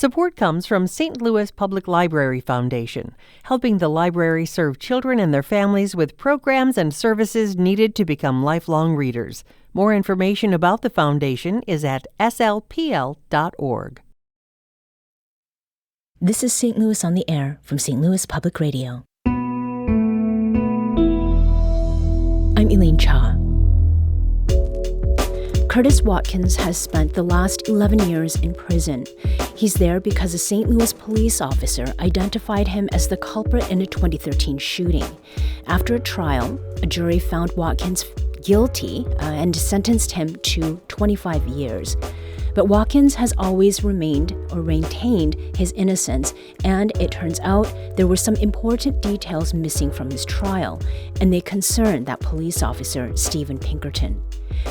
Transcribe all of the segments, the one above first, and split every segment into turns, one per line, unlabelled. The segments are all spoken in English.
Support comes from St. Louis Public Library Foundation, helping the library serve children and their families with programs and services needed to become lifelong readers. More information about the foundation is at slpl.org.
This is St. Louis on the Air from St. Louis Public Radio. I'm Elaine Cha. Curtis Watkins has spent the last 11 years in prison. He's there because a St. Louis police officer identified him as the culprit in a 2013 shooting. After a trial, a jury found Watkins guilty and sentenced him to 25 years. But Watkins has always maintained his innocence, and it turns out there were some important details missing from his trial, and they concern that police officer, Steven Pinkerton.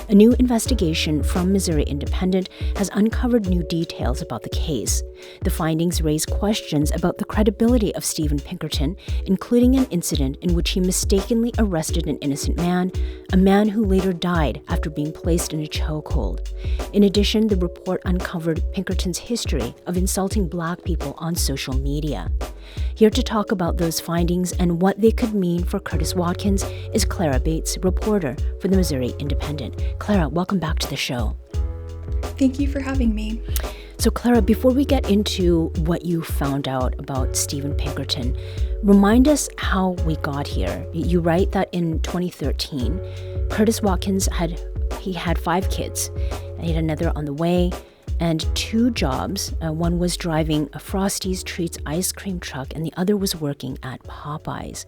A new investigation from Missouri Independent has uncovered new details about the case. The findings raise questions about the credibility of Steven Pinkerton, including an incident in which he mistakenly arrested an innocent man, a man who later died after being placed in a chokehold. In addition, the report uncovered Pinkerton's history of insulting Black people on social media. Here to talk about those findings and what they could mean for Curtis Watkins is Clara Bates, reporter for the Missouri Independent. Clara, welcome back to the show.
Thank you for having me.
So Clara, before we get into what you found out about Steven Pinkerton, remind us how we got here. You write that in 2013, Curtis Watkins had 5 kids, and he had another on the way, and 2 jobs. One was driving a Frosty's Treats ice cream truck, and the other was working at Popeyes.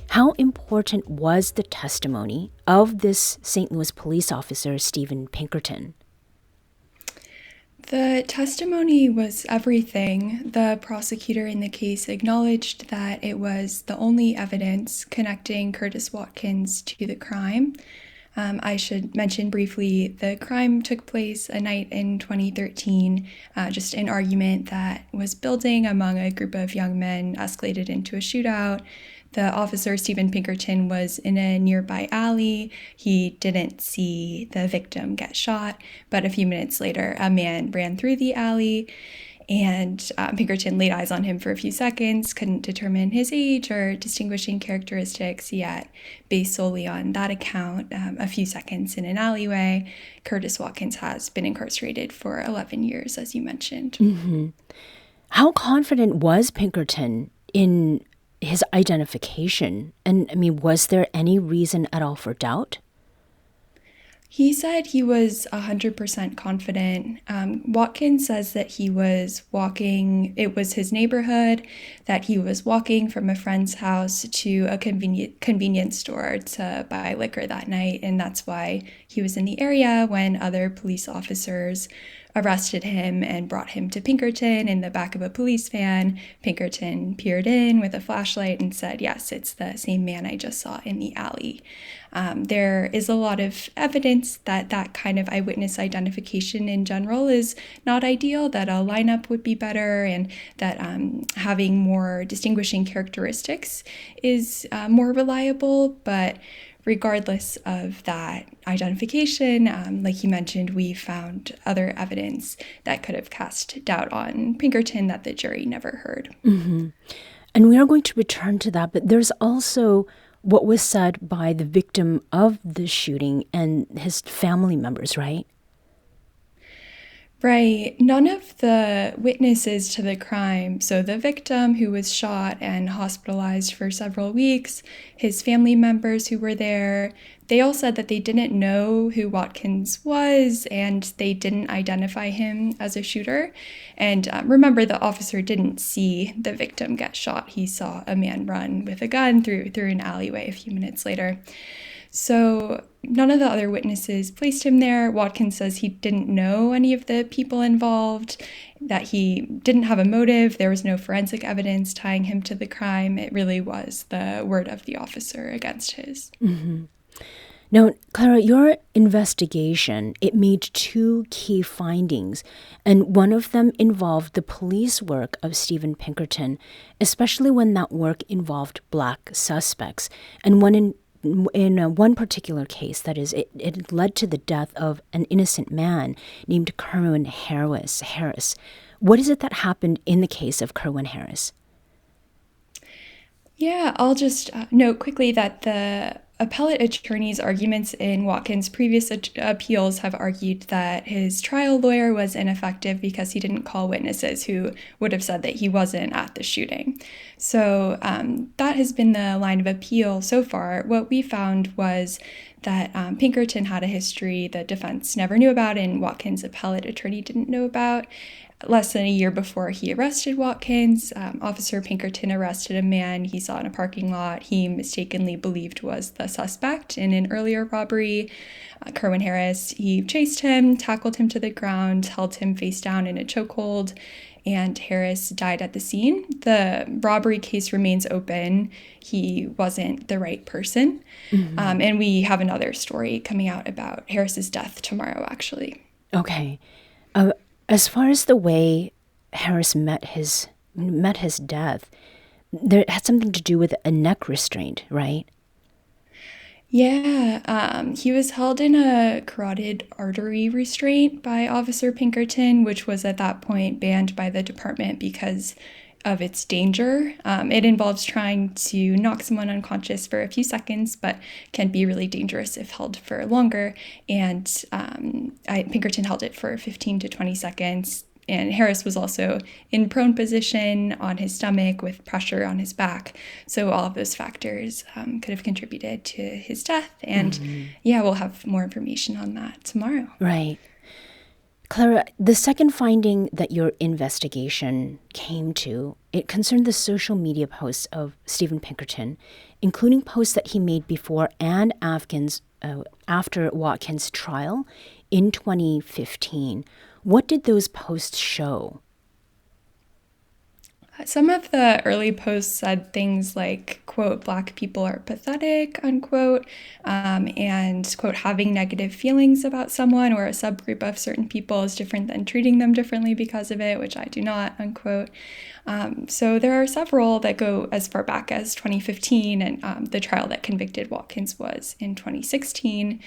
How important was the testimony of this St. Louis police officer, Steven Pinkerton?
The testimony was everything. The prosecutor in the case acknowledged that it was the only evidence connecting Curtis Watkins to the crime. I should mention briefly, the crime took place a night in 2013, just an argument that was building among a group of young men escalated into a shootout. The officer, Steven Pinkerton, was in a nearby alley. He didn't see the victim get shot, but a few minutes later, a man ran through the alley, and Pinkerton laid eyes on him for a few seconds, couldn't determine his age or distinguishing characteristics yet. Based solely on that account, a few seconds in an alleyway, Curtis Watkins has been incarcerated for 11 years, as you mentioned.
Mm-hmm. How confident was Pinkerton in his identification? And was there any reason at all for doubt?
He said he was 100% confident. Watkins says that he was walking, it was his neighborhood, that he was walking from a friend's house to a convenience store to buy liquor that night, and that's why he was in the area when other police officers arrested him and brought him to Pinkerton in the back of a police van. Pinkerton peered in with a flashlight and said, "Yes, it's the same man I just saw in the alley." There is a lot of evidence that that kind of eyewitness identification in general is not ideal, that a lineup would be better, and that having more distinguishing characteristics is more reliable. But regardless of that identification, like you mentioned, we found other evidence that could have cast doubt on Pinkerton that the jury never heard.
Mm-hmm. And we are going to return to that, but there's also what was said by the victim of the shooting and his family members, right?
Right. None of the witnesses to the crime, so the victim who was shot and hospitalized for several weeks, his family members who were there, they all said that they didn't know who Watkins was and they didn't identify him as a shooter. And remember, the officer didn't see the victim get shot. He saw a man run with a gun through an alleyway a few minutes later. So none of the other witnesses placed him there. Watkins says he didn't know any of the people involved, that he didn't have a motive. There was no forensic evidence tying him to the crime. It really was the word of the officer against his.
Mm-hmm. Now, Clara, your investigation, it made 2 key findings, and one of them involved the police work of Steven Pinkerton, especially when that work involved Black suspects, and in one particular case, that is, it led to the death of an innocent man named Kerwin Harris. What is it that happened in the case of Kerwin Harris?
Yeah, I'll just note quickly that the appellate attorney's arguments in Watkins' previous appeals have argued that his trial lawyer was ineffective because he didn't call witnesses who would have said that he wasn't at the shooting. So that has been the line of appeal so far. What we found was that Pinkerton had a history the defense never knew about and Watkins' appellate attorney didn't know about. Less than a year before he arrested Watkins, Officer Pinkerton arrested a man he saw in a parking lot he mistakenly believed was the suspect in an earlier robbery. Kerwin Harris, he chased him, tackled him to the ground, held him face down in a chokehold, and Harris died at the scene. The robbery case remains open. He wasn't the right person. And we have another story coming out about Harris's death tomorrow, actually.
Okay. As far as the way Harris met his death, there had something to do with a neck restraint, right?
Yeah, he was held in a carotid artery restraint by Officer Pinkerton, which was at that point banned by the department because of its danger. It involves trying to knock someone unconscious for a few seconds, but can be really dangerous if held for longer. And Pinkerton held it for 15 to 20 seconds. And Harris was also in prone position on his stomach with pressure on his back. So all of those factors could have contributed to his death. And yeah, we'll have more information on that tomorrow.
Right. Clara, the second finding that your investigation came to, it concerned the social media posts of Steven Pinkerton, including posts that he made before and after Watkins' trial in 2015. What did those posts show?
Some of the early posts said things like, quote, "Black people are pathetic," unquote, and, quote, "having negative feelings about someone or a subgroup of certain people is different than treating them differently because of it, which I do not," unquote. So there are several that go as far back as 2015, and the trial that convicted Watkins was in 2016.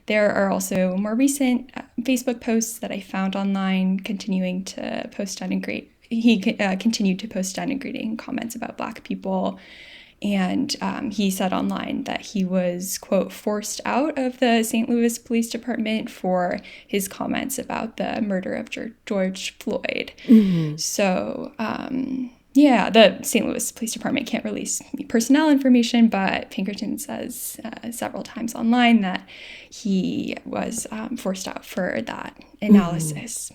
There are also more recent Facebook posts that I found online continuing to post denigrating. He continued to post denigrating comments about Black people. And he said online that he was, quote, "forced out of the St. Louis Police Department for his comments about the murder of George Floyd." So, yeah, the St. Louis Police Department can't release personnel information, but Pinkerton says several times online that he was forced out for that analysis.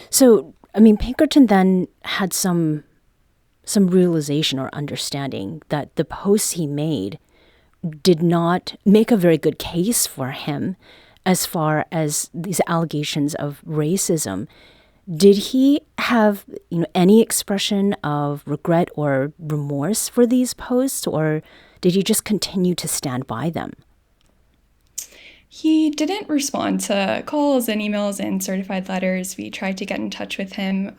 So, I mean, Pinkerton then had some realization or understanding that the posts he made did not make a very good case for him as far as these allegations of racism. Did he have, any expression of regret or remorse for these posts, or did he just continue to stand by them?
He didn't respond to calls and emails and certified letters. We tried to get in touch with him,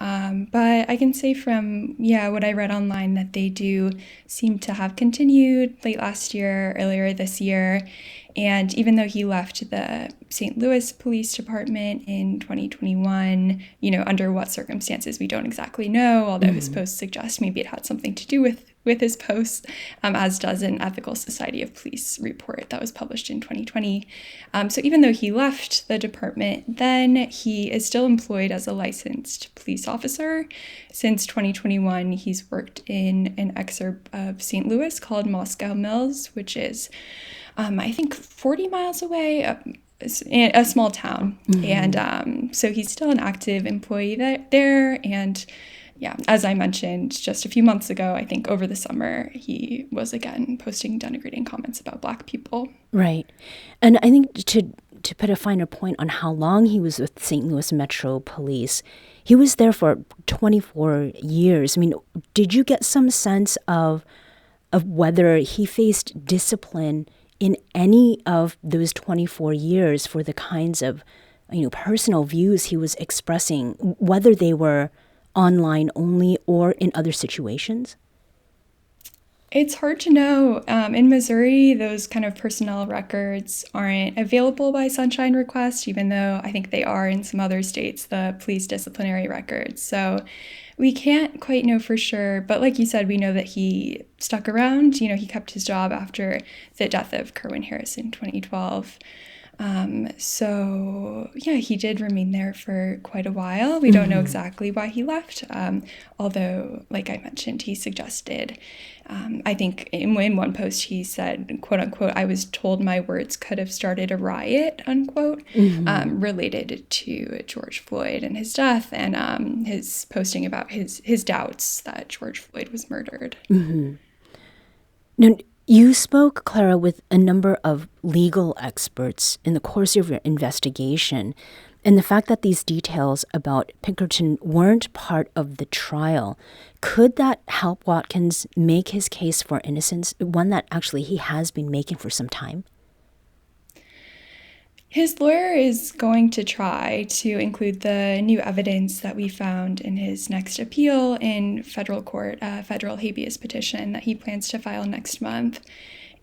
but I can say from, what I read online that they do seem to have continued late last year, earlier this year. And even though he left the St. Louis Police Department in 2021, under what circumstances, we don't exactly know, although his posts suggest maybe it had something to do with his posts, as does an Ethical Society of Police report that was published in 2020. So even though he left the department, then he is still employed as a licensed police officer. Since 2021, he's worked in an exurb of St. Louis called Moscow Mills, which is, I think, 40 miles away, a small town. And so he's still an active employee there. And yeah, as I mentioned just a few months ago, I think over the summer, he was again posting denigrating comments about Black people.
Right. And I think to put a finer point on how long he was with St. Louis Metro Police, he was there for 24 years. I mean, did you get some sense of whether he faced discipline in any of those 24 years for the kinds of, personal views he was expressing, whether they were online only or in other situations?
It's hard to know. In Missouri, those kind of personnel records aren't available by Sunshine Request, even though I think they are in some other states, the police disciplinary records. So we can't quite know for sure. But like you said, we know that he stuck around. He kept his job after the death of Kerwin Harris in 2012. So yeah, he did remain there for quite a while. We don't know exactly why he left, although, like I mentioned, he suggested, I think in one post he said, quote unquote, "I was told my words could have started a riot," unquote, related to George Floyd and his death, and his posting about his doubts that George Floyd was murdered.
Now, you spoke, Clara, with a number of legal experts in the course of your investigation, and the fact that these details about Pinkerton weren't part of the trial, could that help Watkins make his case for innocence, one that actually he has been making for some time?
His lawyer is going to try to include the new evidence that we found in his next appeal in federal court, federal habeas petition that he plans to file next month.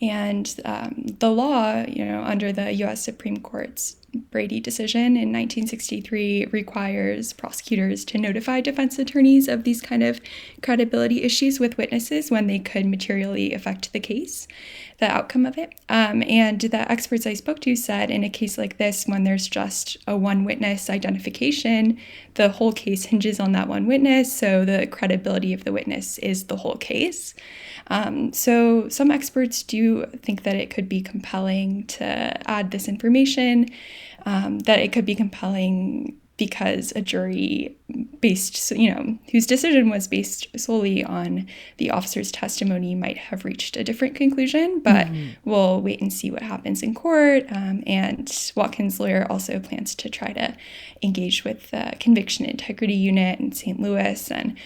And the law, under the U.S. Supreme Court's Brady decision in 1963 requires prosecutors to notify defense attorneys of these kind of credibility issues with witnesses when they could materially affect the case, the outcome of it. And the experts I spoke to said in a case like this, when there's just a one witness identification, the whole case hinges on that one witness. So the credibility of the witness is the whole case. So some experts do think that it could be compelling to add this information, that it could be compelling because a jury whose decision was based solely on the officer's testimony might have reached a different conclusion, but we'll wait and see what happens in court. And Watkins' lawyer also plans to try to engage with the Conviction Integrity Unit in St. Louis and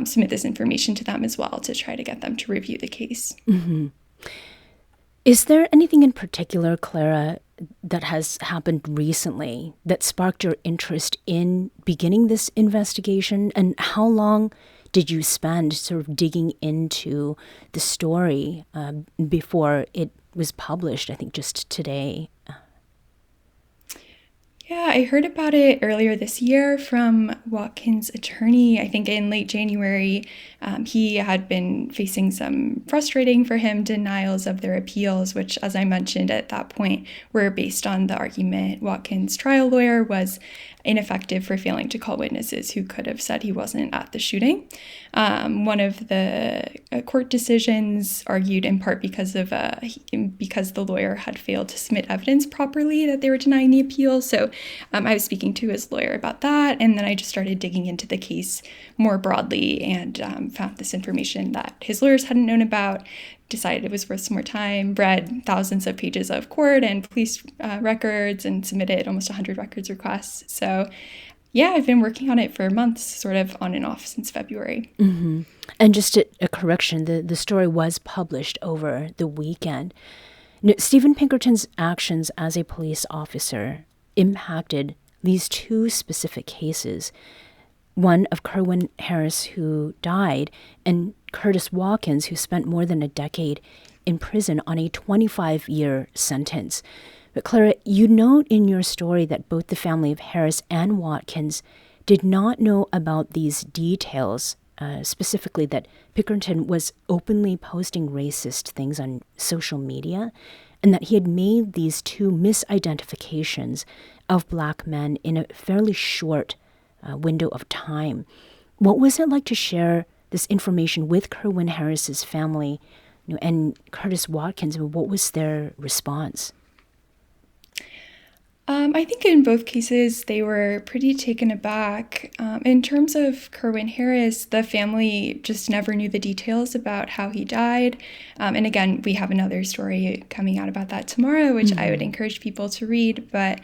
submit this information to them as well to try to get them to review the case.
Is there anything in particular, Clara, that has happened recently that sparked your interest in beginning this investigation? And how long did you spend sort of digging into the story before it was published, I think just today?
Yeah, I heard about it earlier this year from Watkins' attorney. I think in late January, he had been facing some frustrating for him denials of their appeals, which, as I mentioned at that point, were based on the argument Watkins' trial lawyer was ineffective for failing to call witnesses who could have said he wasn't at the shooting. One of the court decisions argued in part because the lawyer had failed to submit evidence properly that they were denying the appeal. So I was speaking to his lawyer about that, and then I just started digging into the case more broadly and found this information that his lawyers hadn't known about, decided it was worth some more time, read thousands of pages of court and police records, and submitted almost 100 records requests. So yeah, I've been working on it for months, sort of on and off since February.
And just a correction, the story was published over the weekend. Now, Stephen Pinkerton's actions as a police officer impacted these two specific cases. One of Kerwin Harris, who died, and Curtis Watkins, who spent more than a decade in prison on a 25-year sentence. But Clara, you note in your story that both the family of Harris and Watkins did not know about these details, specifically that Pinkerton was openly posting racist things on social media, and that he had made these two misidentifications of Black men in a fairly short window of time. What was it like to share this information with Kerwin Harris's family, and Curtis Watkins, and what was their response?
I think in both cases, they were pretty taken aback. In terms of Kerwin Harris, the family just never knew the details about how he died. And again, we have another story coming out about that tomorrow, which I would encourage people to read. But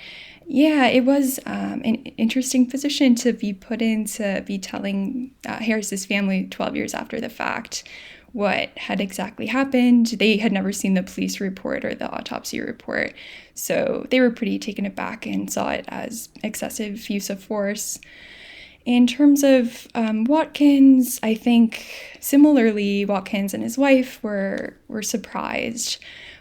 yeah, it was an interesting position to be put in, to be telling Harris's family 12 years after the fact what had exactly happened. They had never seen the police report or the autopsy report, so they were pretty taken aback and saw it as excessive use of force. In terms of Watkins, I think similarly, Watkins and his wife were surprised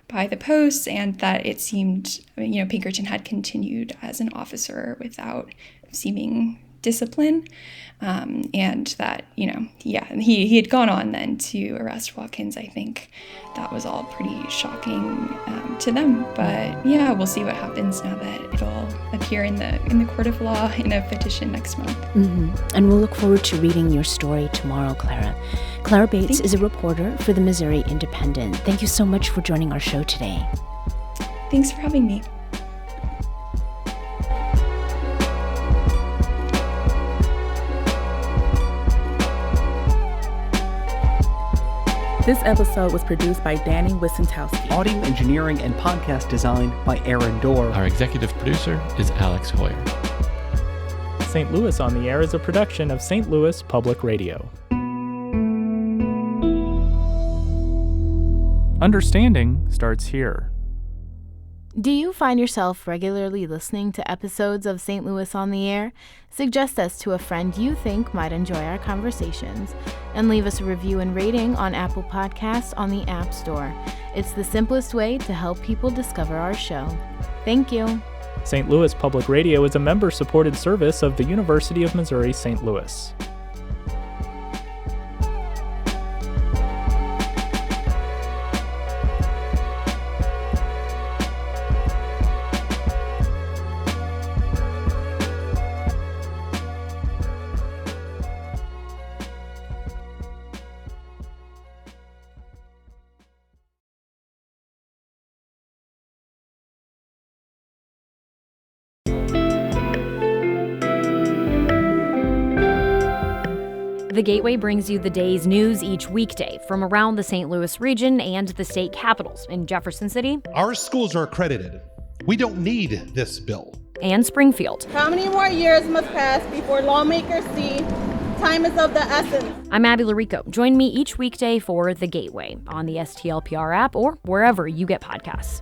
by the posts and that it seemed, Pinkerton had continued as an officer without seeming discipline, and that, he had gone on then to arrest Watkins. I think that was all pretty shocking to them. But yeah, we'll see what happens now that it'll appear in the court of law in a petition next month.
Mm-hmm. And we'll look forward to reading your story tomorrow, Clara. Clara Bates is a reporter for the Missouri Independent. Thank you so much for joining our show today.
Thanks for having me.
This episode was produced by Danny Wissentowski.
Audio engineering and podcast design by Aaron Dorr.
Our executive producer is Alex Hoyer.
St. Louis on the Air is a production of St. Louis Public Radio. Understanding starts here.
Do you find yourself regularly listening to episodes of St. Louis on the Air? Suggest us to a friend you think might enjoy our conversations, and leave us a review and rating on Apple Podcasts on the App Store. It's the simplest way to help people discover our show. Thank you.
St. Louis Public Radio is a member-supported service of the University of Missouri St. Louis.
The Gateway brings you the day's news each weekday from around the St. Louis region and the state capitals in Jefferson City.
Our schools are accredited. We don't need this bill.
And Springfield.
How many more years must pass before lawmakers see time is of the essence?
I'm Abby Larico. Join me each weekday for The Gateway on the STLPR app or wherever you get podcasts.